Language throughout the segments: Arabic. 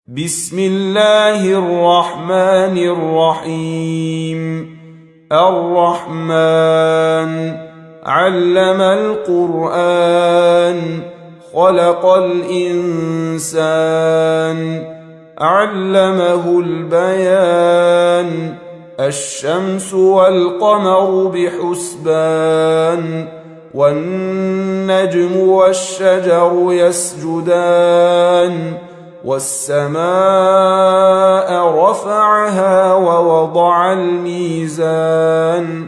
بسم الله الرحمن الرحيم. الرحمن علم القرآن خلق الإنسان علمه البيان الشمس والقمر بحسبان والنجم والشجر يسجدان والسماء رفعها ووضع الميزان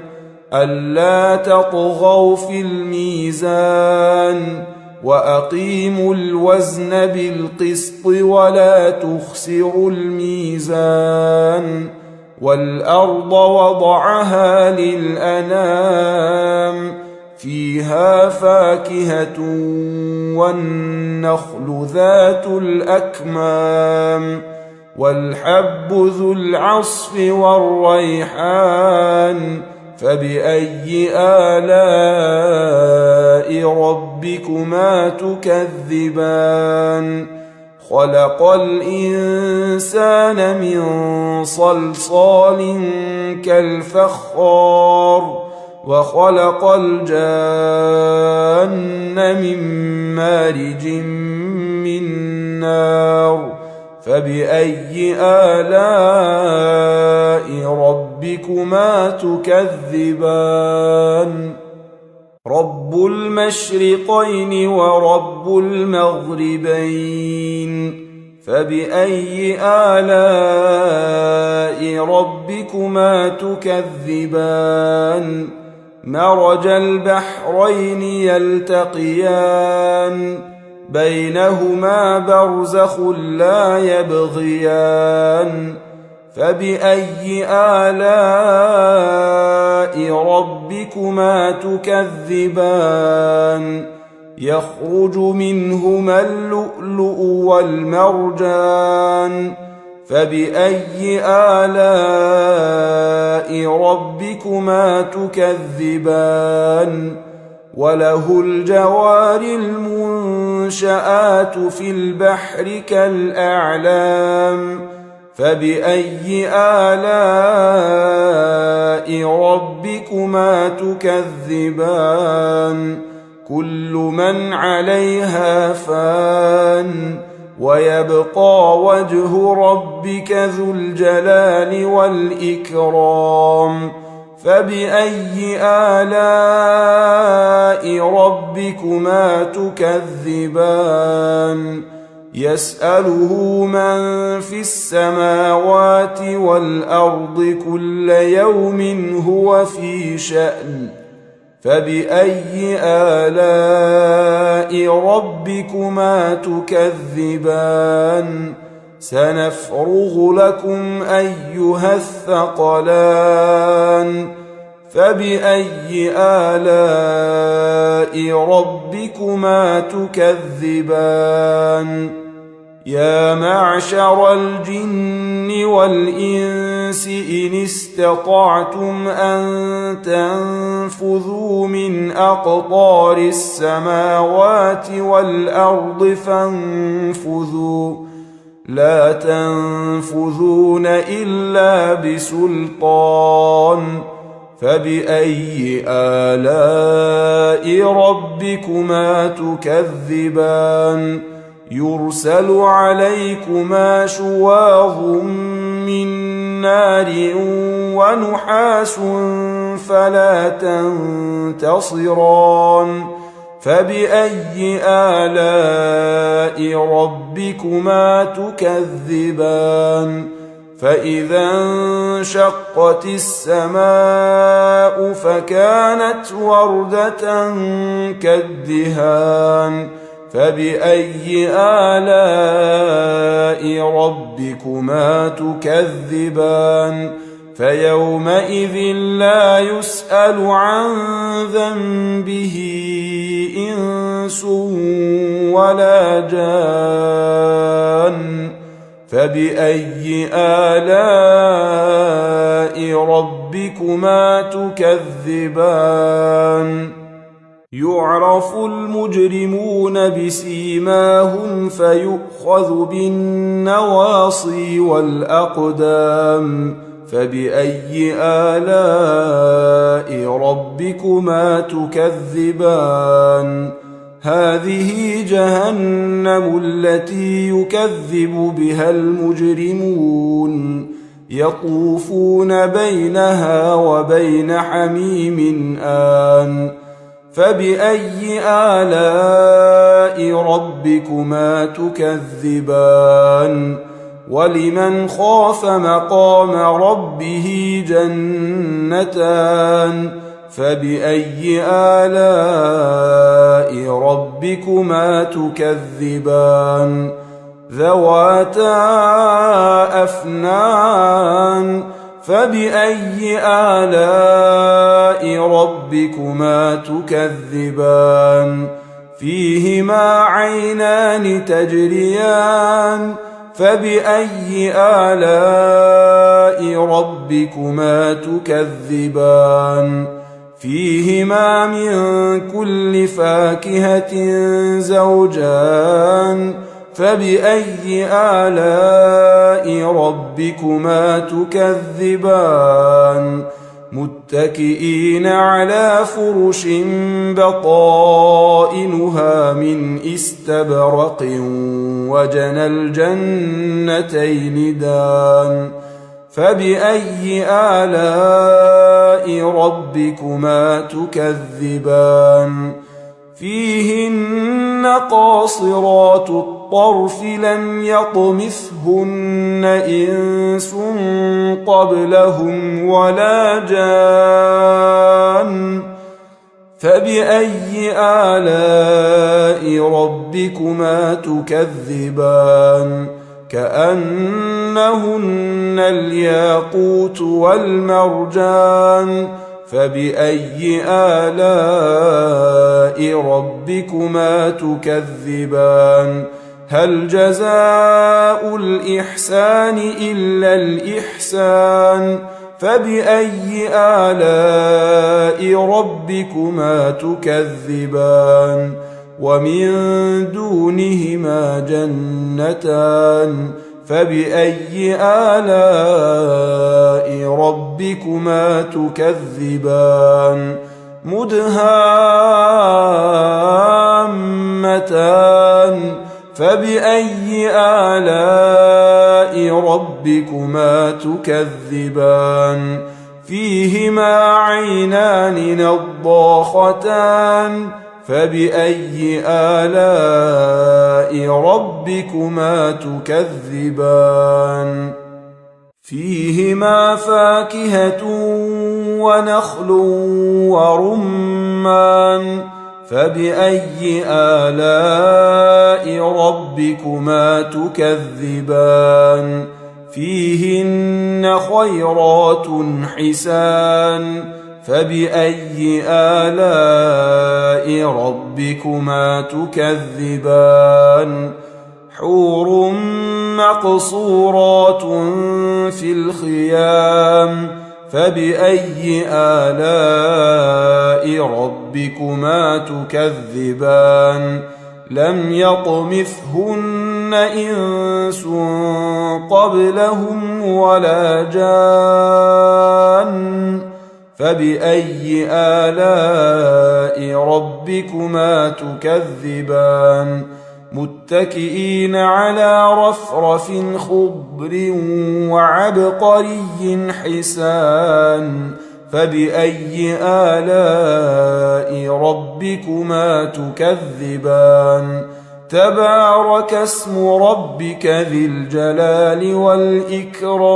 ألا تطغوا في الميزان وأقيموا الوزن بالقسط ولا تخسروا الميزان والأرض وضعها للأنام فيها فاكهة والنخل ذات الأكمام والحب ذو العصف والريحان فبأي آلاء ربكما تكذبان خلق الإنسان من صلصال كالفخار وخلق الجان من مارج من نار فبأي آلاء ربكما تكذبان رب المشرقين ورب المغربين فبأي آلاء ربكما تكذبان مرج البحرين يلتقيان بينهما برزخ لا يبغيان فبأي آلاء ربكما تكذبان يخرج منهما اللؤلؤ والمرجان فبأي آلاء ربكما تكذبان وله الجوار المنشآت في البحر كالأعلام فبأي آلاء ربكما تكذبان كل من عليها فان ويبقى وجه ربك ذو الجلال والإكرام فبأي آلاء ربكما تكذبان يسأله من في السماوات والأرض كل يوم هو في شأن فبأي آلاء ربكما تكذبان سنفرغ لكم أيها الثقلان فبأي آلاء ربكما تكذبان يا معشر الجن والإنس إن استطعتم أن تنفذوا من أقطار السماوات والأرض فانفذوا لا تنفذون إلا بسلطان فبأي آلاء ربكما تكذبان يرسل عليكما شواظ من نار ونحاس فلا تنتصران فبأي آلاء ربكما تكذبان فإذا انشقت السماء فكانت وردة كالدهان فبأي آلاء ربكما تكذبان فيومئذ لا يسأل عن ذنبه إنس ولا جان فبأي آلاء ربكما تكذبان يعرف المجرمون بسيماهم فيؤخذ بالنواصي والأقدام فبأي آلاء ربكما تكذبان هذه جهنم التي يكذب بها المجرمون يطوفون بينها وبين حميم آن فبأي آلاء ربكما تكذبان ولمن خاف مقام ربه جنتان فبأي آلاء ربكما تكذبان ذواتا أفنان فبأي آلاء ربكما تكذبان فيهما عينان تجريان فبأي آلاء ربكما تكذبان فيهما من كل فاكهة زوجان فبأي آلاء ربكما تكذبان متكئين على فرش بطائنها من استبرق وجنى الجنتين دان فبأي آلاء ربكما تكذبان فيهن قاصرات الطرف لم يطمثهن إنس قبلهم ولا جان فبأي آلاء ربكما تكذبان كأنهن الياقوت والمرجان فبأي آلاء ربكما تكذبان هل جزاء الإحسان إلا الإحسان فبأي آلاء ربكما تكذبان ومن دونهما جنتان فبأي آلاء ربكما تكذبان مدهامتان فبأي آلاء ربكما تكذبان فيهما عينان نضاختان فبأي آلاء ربكما تكذبان فيهما فاكهة ونخل ورمان فبأي آلاء ربكما تكذبان فيهن خيرات حسان فبأي آلاء ربكما تكذبان حور مقصورات في الخيام فبأي آلاء ربكما تكذبان لم يطمثهن إنس قبلهم ولا جان فبأي آلاء ربكما تكذبان متكئين على رفرف خضر وعبقري حسان فبأي آلاء ربكما تكذبان تبارك اسم ربك ذي الجلال والإكرام